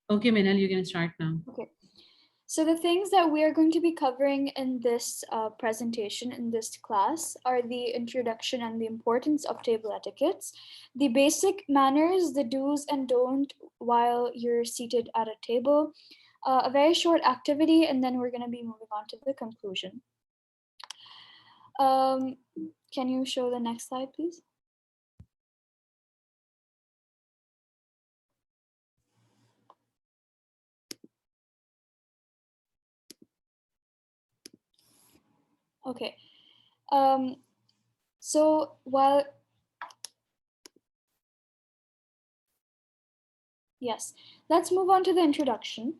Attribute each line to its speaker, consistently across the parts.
Speaker 1: Okay, Minhal, you can start now.
Speaker 2: Okay. So the things that we are going to be covering in this presentation, in this class, are the introduction and the importance of table etiquettes, the basic manners, the do's and don't while you're seated at a table, a very short activity, and then we're going to be moving on to the conclusion. Um, can you show the next slide, please? Okay. Um, so while Yes, let's move on to the introduction.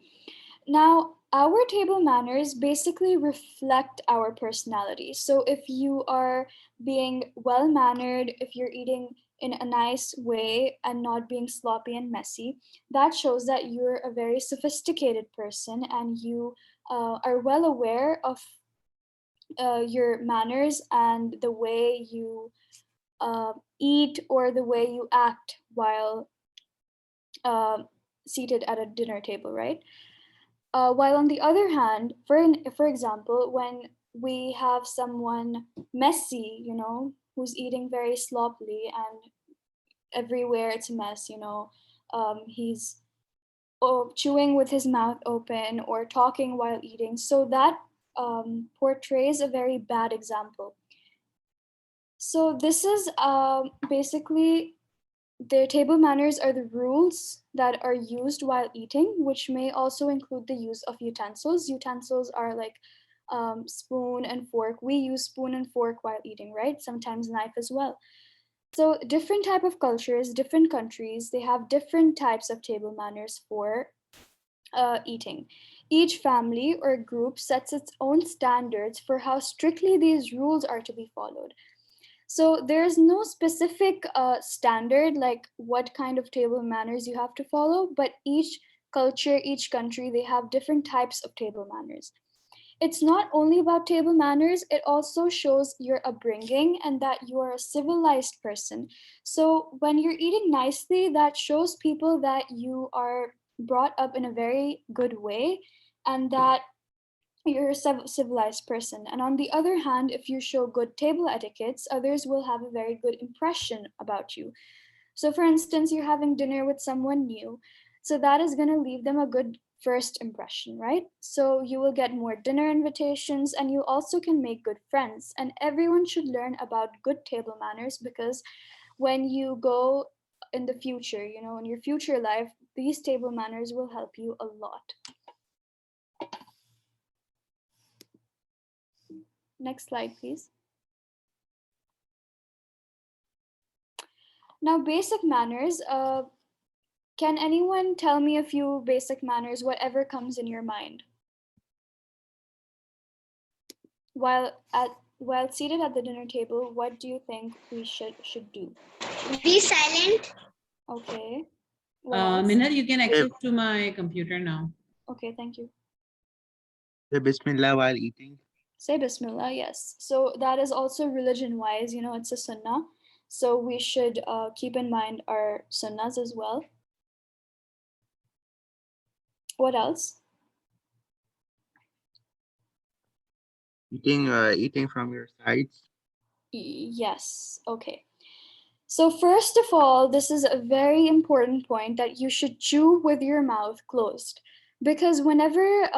Speaker 2: Now, our table manners basically reflect our personality. So, if you are being well mannered, if you're eating in a nice way and not being sloppy and messy, that shows that you're a very sophisticated person and you are well aware of your manners and the way you eat or the way you act while uh, seated at a dinner table, right? While on the other hand, for example, when we have someone messy, who's eating very sloppily and everywhere it's a mess, he's chewing with his mouth open or talking while eating. So that portrays a very bad example. So this is basically their table manners are the rules that are used while eating, which may also include the use of utensils. Utensils are like spoon and fork. We use spoon and fork while eating, right? Sometimes knife as well. So different type of cultures, different countries, they have different types of table manners for eating. Each family or group sets its own standards for how strictly these rules are to be followed. So there's no specific standard like what kind of table manners you have to follow, but each culture, each country, they have different types of table manners. It's not only about table manners, it also shows your upbringing and that you are a civilized person. So when you're eating nicely, that shows people that you are brought up in a very good way and that you're a civilized person. And on the other hand, if you show good table etiquettes, others will have a very good impression about you. So, for instance, you're having dinner with someone new, so that is going to leave them a good first impression, right? So, you will get more dinner invitations and you also can make good friends. And everyone should learn about good table manners because when you go in the future, in your future life, these table manners will help you a lot. Next slide, please. Now, basic manners. Can anyone tell me a few basic manners, whatever comes in your mind? While seated at the dinner table, what do you think we should do?
Speaker 3: Be silent.
Speaker 2: Okay. What else?
Speaker 1: Minhal, you can
Speaker 4: Say,
Speaker 1: access to my computer now.
Speaker 2: Okay, thank you.
Speaker 4: say Bismillah while eating.
Speaker 2: Say Bismillah. Yes. So that is also religion-wise. It's a sunnah. So we should keep in mind our sunnahs as well. What else?
Speaker 4: Eating from your sides.
Speaker 2: Yes. Okay. So, first of all, this is a very important point that you should chew with your mouth closed. Because whenever,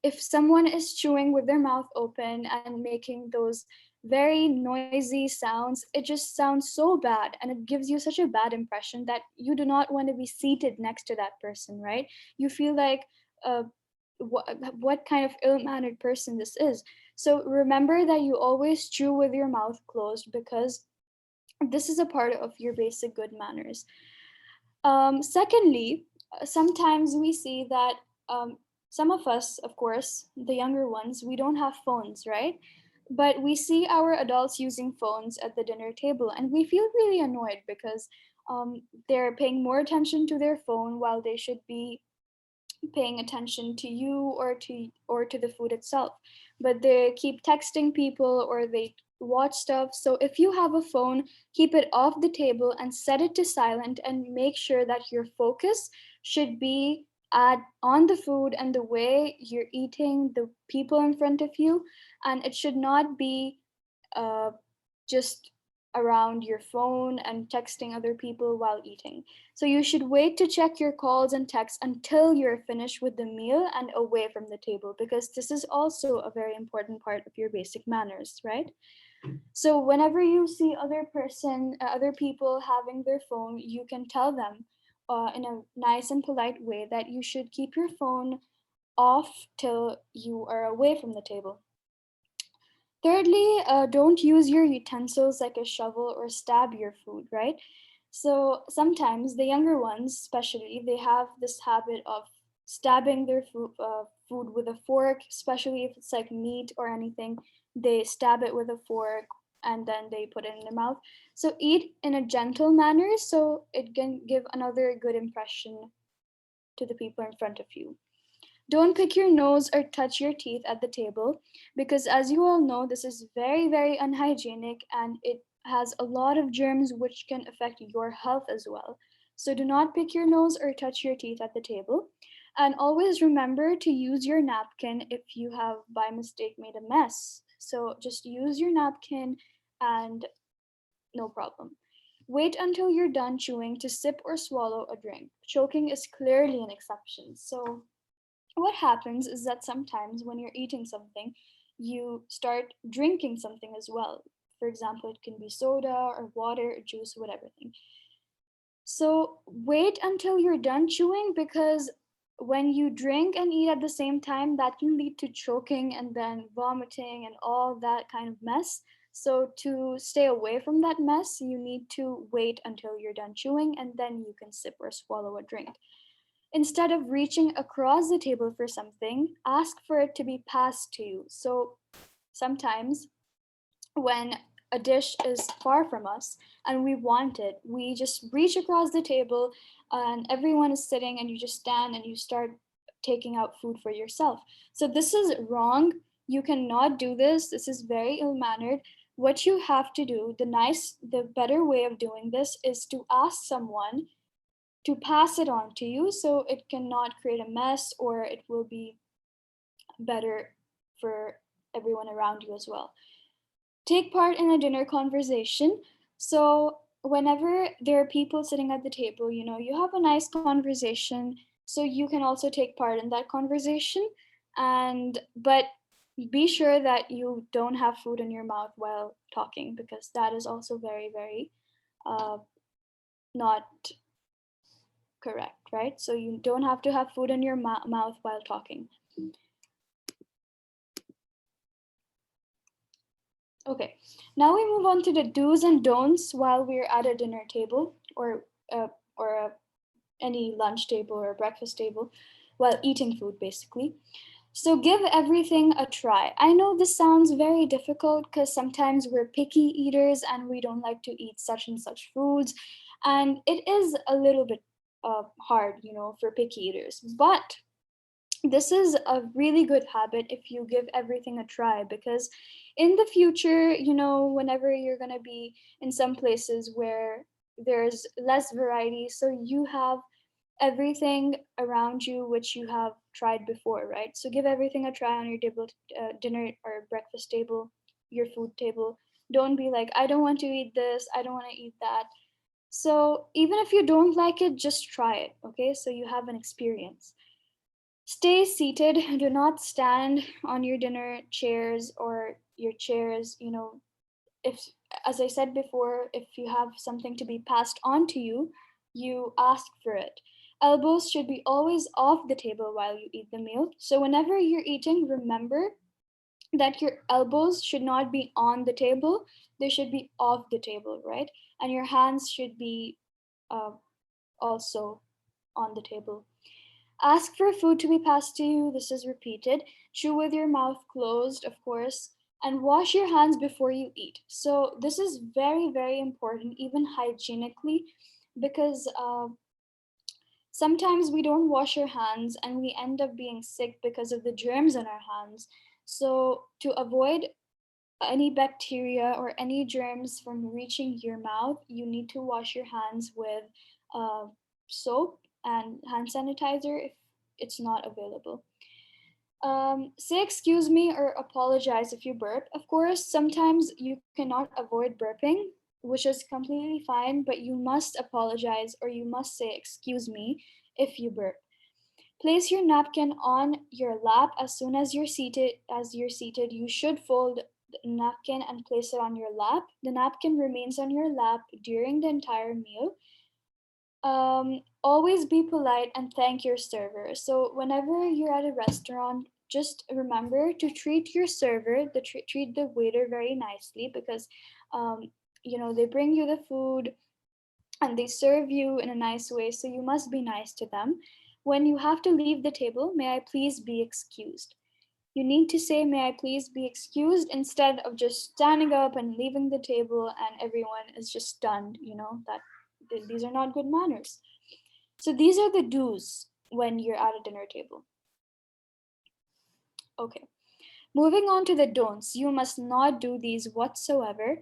Speaker 2: if someone is chewing with their mouth open and making those very noisy sounds, it just sounds so bad and it gives you such a bad impression that you do not want to be seated next to that person, right? You feel like, uh, what kind of ill mannered person this is. So, remember that you always chew with your mouth closed because this is a part of your basic good manners. Secondly, sometimes we see that some of us, of course, the younger ones, we don't have phones, right? But we see our adults using phones at the dinner table, and we feel really annoyed because they're paying more attention to their phone while they should be paying attention to you or to the food itself, but they keep texting people or they watch stuff. So if you have a phone, keep it off the table and set it to silent and make sure that your focus should be add on the food and the way you're eating, the people in front of you, and it should not be uh, just around your phone and texting other people while eating. So you should wait to check your calls and texts until you're finished with the meal and away from the table, because this is also a very important part of your basic manners, right? So whenever you see other people having their phone, you can tell them in a nice and polite way that you should keep your phone off till you are away from the table. Thirdly, don't use your utensils like a shovel or stab your food, right? So sometimes the younger ones, especially, they have this habit of stabbing their food with a fork, especially if it's like meat or anything. They stab it with a fork and then they put it in their mouth. So eat in a gentle manner so it can give another good impression to the people in front of you. Don't pick your nose or touch your teeth at the table because, as you all know, this is very, very unhygienic and it has a lot of germs which can affect your health as well. So, do not pick your nose or touch your teeth at the table. And always remember to use your napkin if you have by mistake made a mess. So, just use your napkin and no problem. Wait until you're done chewing to sip or swallow a drink. Choking is clearly an exception. So, what happens is that sometimes when you're eating something, you start drinking something as well. For example, it can be soda or water or juice, whatever thing. So wait until you're done chewing because when you drink and eat at the same time, that can lead to choking and then vomiting and all that kind of mess. So to stay away from that mess, you need to wait until you're done chewing and then you can sip or swallow a drink. Instead of reaching across the table for something, ask for it to be passed to you. So sometimes when a dish is far from us and we want it, we just reach across the table and everyone is sitting and you just stand and you start taking out food for yourself. So this is wrong. You cannot do this. This is very ill mannered. What you have to do, the better way of doing this is to ask someone to pass it on to you so it cannot create a mess or it will be better for everyone around you as well. Take part in a dinner conversation. So, whenever there are people sitting at the table, you have a nice conversation, so you can also take part in that conversation. But be sure that you don't have food in your mouth while talking because that is also very, very uh, not correct, right? So you don't have to have food in your mouth while talking. Okay, now we move on to the do's and don'ts while we're at a dinner table or any lunch table or breakfast table while eating food, basically. So give everything a try. I know this sounds very difficult because sometimes we're picky eaters and we don't like to eat such and such foods, and it is a little bit hard, for picky eaters. But this is a really good habit if you give everything a try because in the future, whenever you're going to be in some places where there's less variety, so you have everything around you which you have tried before, right? So give everything a try on your table, dinner or breakfast table, your food table. Don't be like, I don't want to eat this, I don't want to eat that. So even if you don't like it, just try it, okay? So you have an experience. Stay seated. Do not stand on your dinner chairs or your chairs. If, as I said before, if you have something to be passed on to you, you ask for it. Elbows should be always off the table while you eat the meal. So whenever you're eating, remember that your elbows should not be on the table, they should be off the table, right? And your hands should be uh, also on the table. Ask for food to be passed to you. This is repeated. Chew with your mouth closed, of course, and wash your hands before you eat. So, this is very, very important, even hygienically, because sometimes we don't wash our hands and we end up being sick because of the germs in our hands. So, to avoid any bacteria or any germs from reaching your mouth, you need to wash your hands with uh, soap and hand sanitizer if it's not available. Say excuse me or apologize if you burp. Of course, sometimes you cannot avoid burping, which is completely fine, but you must apologize or you must say excuse me if you burp. Place your napkin on your lap as soon as you're seated. You should fold the napkin and place it on your lap. The napkin remains on your lap during the entire meal. Always be polite and thank your server. So whenever you're at a restaurant, just remember to treat your server, treat the waiter very nicely, because they bring you the food and they serve you in a nice way, so you must be nice to them. When you have to leave the table, may I please be excused? You need to say, may I please be excused, instead of just standing up and leaving the table and everyone is just stunned, that these are not good manners. So these are the do's when you're at a dinner table. Okay. Moving on to the don'ts. You must not do these whatsoever.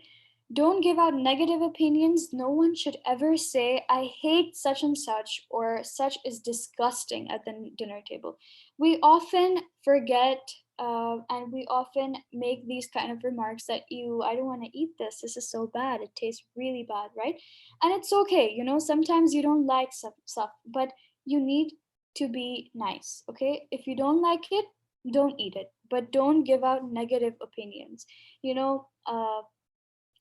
Speaker 2: Don't give out negative opinions. No one should ever say, I hate such and such, or such is disgusting at the dinner table. We often forget and we often make these kind of remarks that, I don't want to eat this. This is so bad. It tastes really bad, right? And it's okay. Sometimes you don't like stuff, but you need to be nice, okay? If you don't like it, don't eat it, but don't give out negative opinions.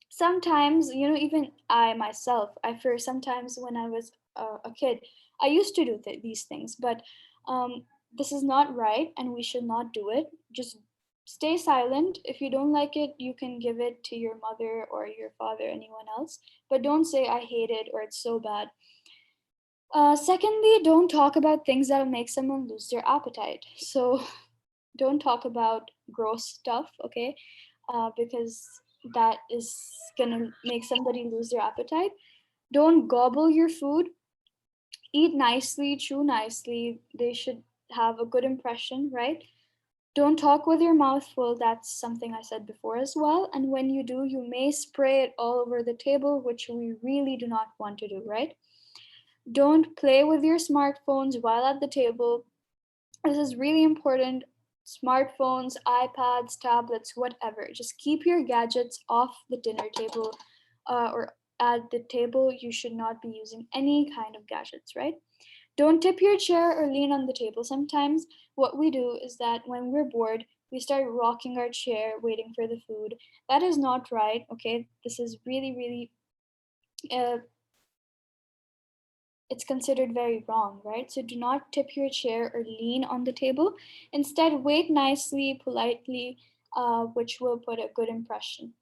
Speaker 2: Sometimes, even I myself, sometimes when I was a kid, I used to do these things, but this is not right and we should not do it. Just stay silent. If you don't like it, you can give it to your mother or your father, anyone else, but don't say I hate it or it's so bad. Secondly, don't talk about things that will make someone lose their appetite. So don't talk about gross stuff, okay? Because that is gonna make somebody lose their appetite. Don't gobble your food. Eat nicely, chew nicely. They should have a good impression, right? Don't talk with your mouth full. That's something I said before as well. And when you do, you may spray it all over the table, which we really do not want to do, right? Don't play with your smartphones while at the table. This is really important. Smartphones, iPads, tablets, whatever. Just keep your gadgets off the dinner table or at the table. You should not be using any kind of gadgets, right? Don't tip your chair or lean on the table. Sometimes what we do is that when we're bored, we start rocking our chair waiting for the food. That is not right, okay? This is really, really uh, it's considered very wrong, right? So do not tip your chair or lean on the table. Instead, wait nicely, politely, which will put a good impression.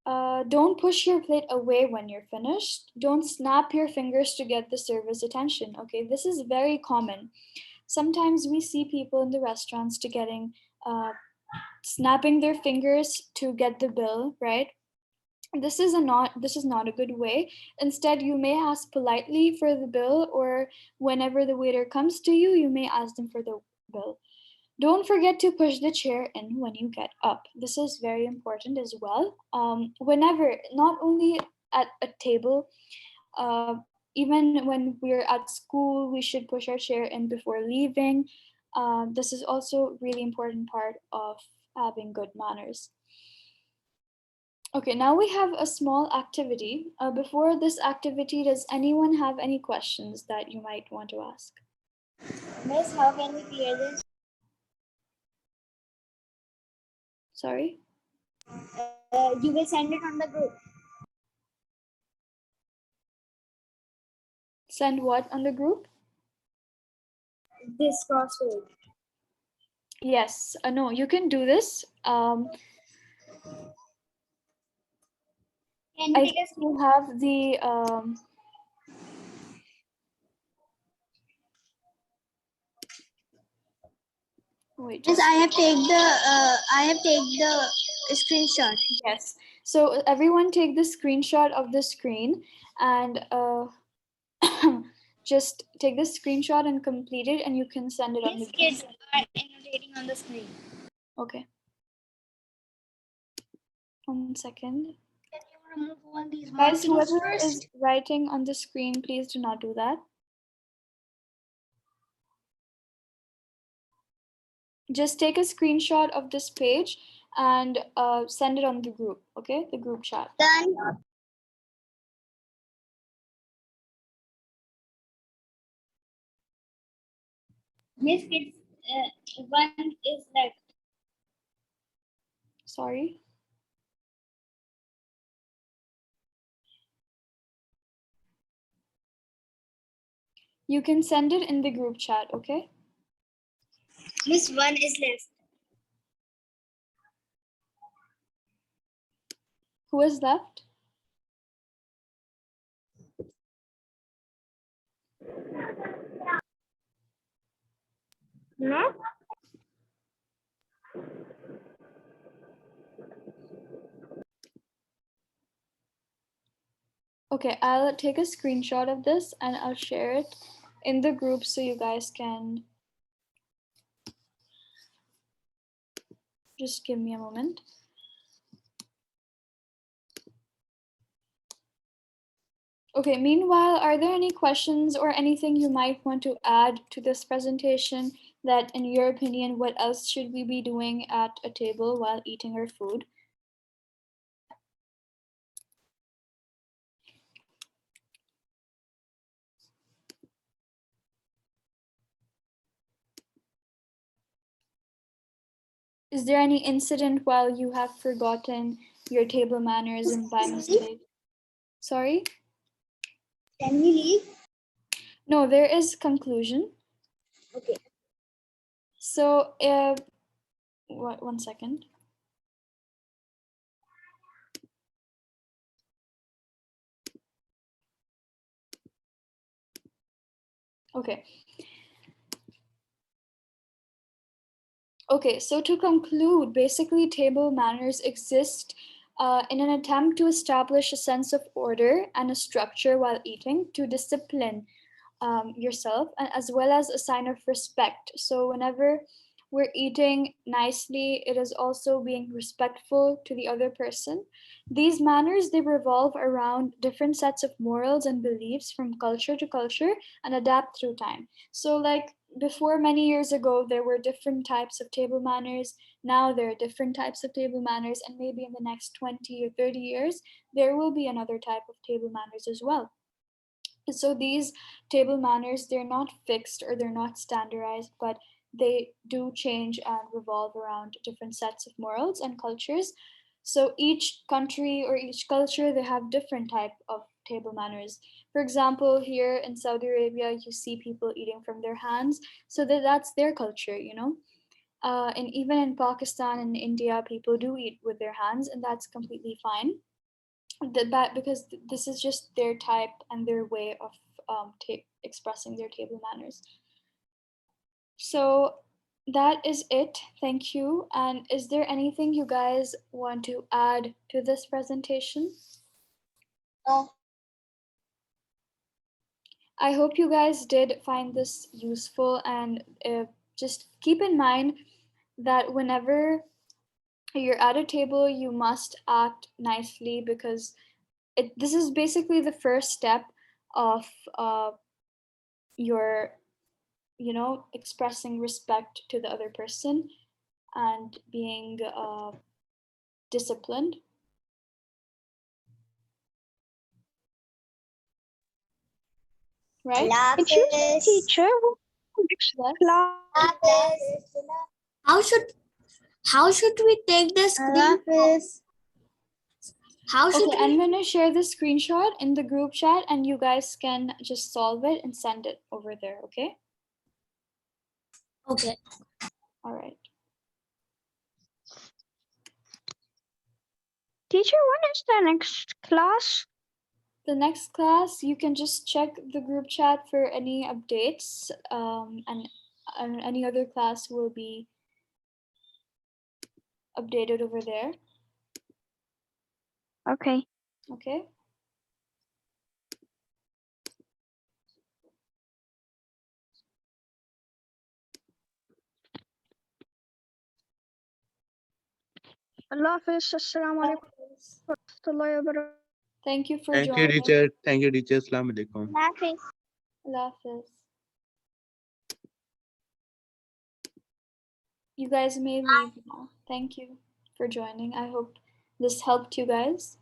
Speaker 2: Don't push your plate away when you're finished. Don't snap your fingers to get the server's attention. Okay, this is very common. Sometimes we see people in the restaurants to getting snapping their fingers to get the bill, right? This is not a good way. Instead, you may ask politely for the bill, or whenever the waiter comes to you, you may ask them for the bill. Don't forget to push the chair in when you get up. This is very important as well. Whenever, not only at a table, even when we're at school, we should push our chair in before leaving. This is also really important part of having good manners. Okay, now we have a small activity. Before this activity, does anyone have any questions that you might want to ask?
Speaker 3: Miss, how can we clear this?
Speaker 2: Sorry?
Speaker 3: You will send it on the group.
Speaker 2: Send what on the group?
Speaker 3: This crossword.
Speaker 2: Yes, no, you can do this.
Speaker 3: Can
Speaker 2: I
Speaker 3: we
Speaker 2: think
Speaker 3: take a
Speaker 2: you have the wait.
Speaker 3: Yes, I have take the screenshot.
Speaker 2: Yes. So everyone take the screenshot of the screen and just take the screenshot and complete it, and you can send it on the
Speaker 3: These
Speaker 2: group.
Speaker 3: kids are annotating on the screen.
Speaker 2: Okay. 1 second.
Speaker 3: Can you remove all these
Speaker 2: Guys,
Speaker 3: markings
Speaker 2: whoever is
Speaker 3: first?
Speaker 2: writing on the screen, please do not do that. just take a screenshot of this page and send it on the group, okay? The group chat.
Speaker 3: Done. Miss, it's one is left.
Speaker 2: Sorry. You can send it in the group chat, okay?
Speaker 3: Miss, one is left.
Speaker 2: Who is left?
Speaker 3: No.
Speaker 2: Okay, I'll take a screenshot of this and I'll share it in the group so you guys can just give me a moment. Okay, meanwhile, are there any questions or anything you might want to add to this presentation that, in your opinion, what else should we be doing at a table while eating our food? Is there any incident while you have forgotten your table manners and by mistake? Sorry?
Speaker 3: Can we leave?
Speaker 2: No, there is conclusion.
Speaker 3: Okay.
Speaker 2: So, one second. Okay. Okay, so to conclude, basically table manners exist in an attempt to establish a sense of order and a structure while eating to discipline yourself, and as well as a sign of respect. So whenever we're eating nicely, it is also being respectful to the other person. These manners, they revolve around different sets of morals and beliefs from culture to culture and adapt through time. So like before, many years ago, there were different types of table manners. Now there are different types of table manners, and maybe in the next 20 or 30 years, there will be another type of table manners as well. So these table manners, they're not fixed or they're not standardized, but they do change and revolve around different sets of morals and cultures. So each country or each culture, they have different type of table manners. For example, here in Saudi Arabia, you see people eating from their hands, so that's their culture, you know. And even in Pakistan and India, people do eat with their hands, and that's completely fine. Because this is just their type and their way of expressing their table manners. So that is it. Thank you. And is there anything you guys want to add to this presentation?
Speaker 3: No.
Speaker 2: I hope you guys did find this useful, and just keep in mind that whenever you're at a table, you must act nicely, because this is basically the first step of your, you know, expressing respect to the other person and being disciplined. Right?
Speaker 3: Teacher,
Speaker 2: Yes.
Speaker 3: How should we take the screen? How should
Speaker 2: Okay, I'm gonna share the screenshot in the group chat and you guys can just solve it and send it over there, okay?
Speaker 3: Okay.
Speaker 2: All right.
Speaker 5: Teacher, when is the next class?
Speaker 2: The next class, you can just check the group chat for any updates, and any other class will be updated over there,
Speaker 5: Okay.
Speaker 2: okay?
Speaker 5: Allah Hafiz. Assalamu alaikum wa rahmatullahi wa barakatuh.
Speaker 2: Thank you for
Speaker 4: Thank you,
Speaker 2: joining.
Speaker 4: teacher. Thank you, teacher. Assalamu alaikum.
Speaker 2: Allah Hafiz. You guys may leave now. Thank you for joining. I hope this helped you guys.